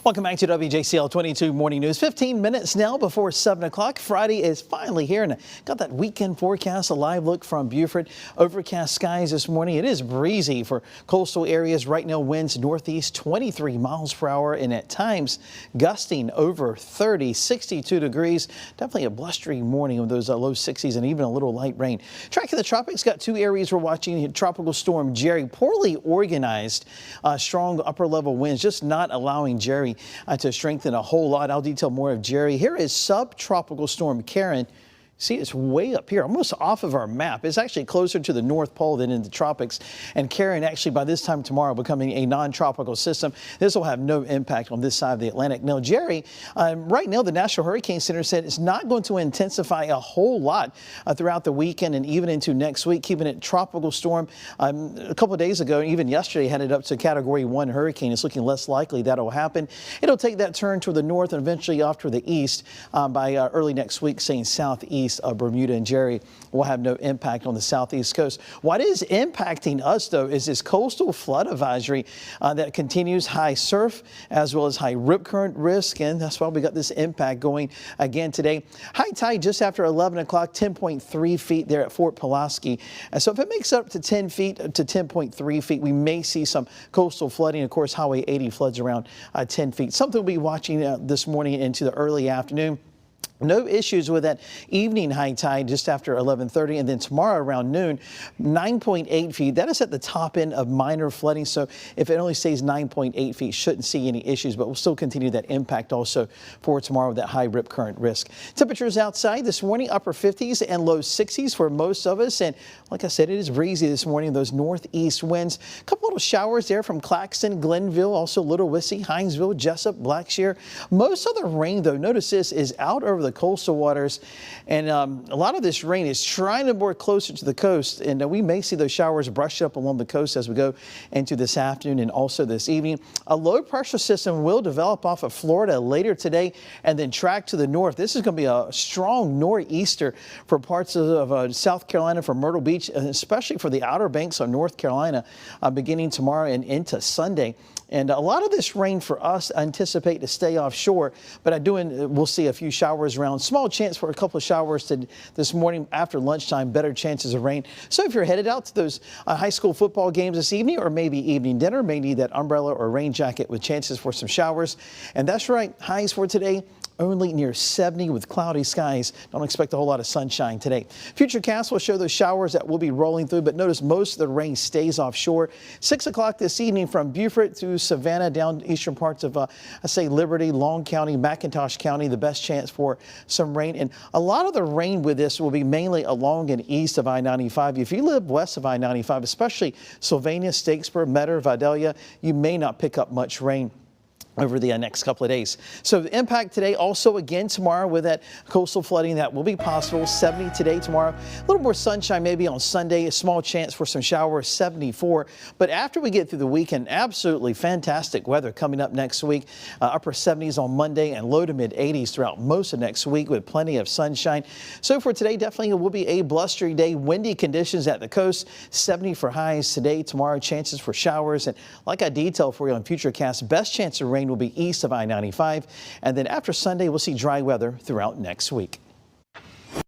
Welcome back to WJCL 22 Morning News. 15 minutes now before 7 o'clock. Friday is finally here, and I got that weekend forecast, a live look from Beaufort. Overcast skies this morning. It is breezy for coastal areas. Right now, winds northeast 23 miles per hour, and at times gusting over 30, 62 degrees. Definitely a blustery morning with those low 60s and even a little light rain. Tracking the tropics, got two areas we're watching. Tropical storm Jerry, poorly organized, strong upper level winds, just not allowing Jerry to strengthen a whole lot. I'll detail more of Jerry. Here is subtropical storm Karen. See, it's way up here, almost off of our map. It's actually closer to the North Pole than in the tropics. And Karen, actually, by this time tomorrow, becoming a non-tropical system. This will have no impact on this side of the Atlantic. Now, Jerry, right now, the National Hurricane Center said it's not going to intensify a whole lot throughout the weekend and even into next week, keeping it tropical storm. A couple of days ago, even yesterday, had it up to Category 1 hurricane. It's looking less likely that will happen. It'll take that turn toward the north and eventually off to the east by early next week, saying southeast of Bermuda, and Jerry will have no impact on the southeast coast. What is impacting us, though, is this coastal flood advisory that continues, high surf as well as high rip current risk, and that's why we got this impact going again today. High tide just after 11 o'clock, 10.3 feet there at Fort Pulaski. And so if it makes up to 10 feet to 10.3 feet, we may see some coastal flooding. Of course, Highway 80 floods around 10 feet. Something we'll be watching this morning into the early afternoon. No issues with that evening high tide just after 11:30, and then tomorrow around noon, 9.8 feet. That is at the top end of minor flooding, so if it only stays 9.8 feet, shouldn't see any issues, but we'll still continue that impact also for tomorrow with that high rip current risk. Temperatures outside this morning, upper 50s and low 60s for most of us, and like I said, it is breezy this morning, those northeast winds. A couple little showers there from Claxton, Glenville, also Little Wissey, Hinesville, Jessup, Blackshear. Most of the rain, though, notice this, is out over the coastal waters, and a lot of this rain is trying to board closer to the coast, and we may see those showers brush up along the coast as we go into this afternoon and also this evening. A low pressure system will develop off of Florida later today and then track to the north. This is going to be a strong nor'easter for parts of South Carolina, for Myrtle Beach, and especially for the Outer Banks of North Carolina beginning tomorrow and into Sunday. And a lot of this rain for us, I anticipate to stay offshore, but we'll see a few showers around. Small chance for a couple of showers this morning after lunchtime, better chances of rain. So if you're headed out to those high school football games this evening or maybe evening dinner, may need that umbrella or rain jacket with chances for some showers. And that's right, highs for today, only near 70 with cloudy skies. Don't expect a whole lot of sunshine today. Futurecast will show those showers that will be rolling through, but notice most of the rain stays offshore. 6 o'clock this evening from Beaufort through Savannah down eastern parts of, Liberty, Long County, McIntosh County, the best chance for some rain. And a lot of the rain with this will be mainly along and east of I-95. If you live west of I-95, especially Sylvania, Statesboro, Metter, Vidalia, you may not pick up much rain over the next couple of days. So the impact today, also again tomorrow with that coastal flooding that will be possible. 70 today, tomorrow. A little more sunshine maybe on Sunday. A small chance for some showers, 74. But after we get through the weekend, absolutely fantastic weather coming up next week. Upper 70s on Monday and low to mid 80s throughout most of next week with plenty of sunshine. So for today, definitely it will be a blustery day. Windy conditions at the coast. 70 for highs today, tomorrow. Chances for showers. And like I detailed for you on Futurecast, best chance of rain will be east of I-95, and then after Sunday we'll see dry weather throughout next week.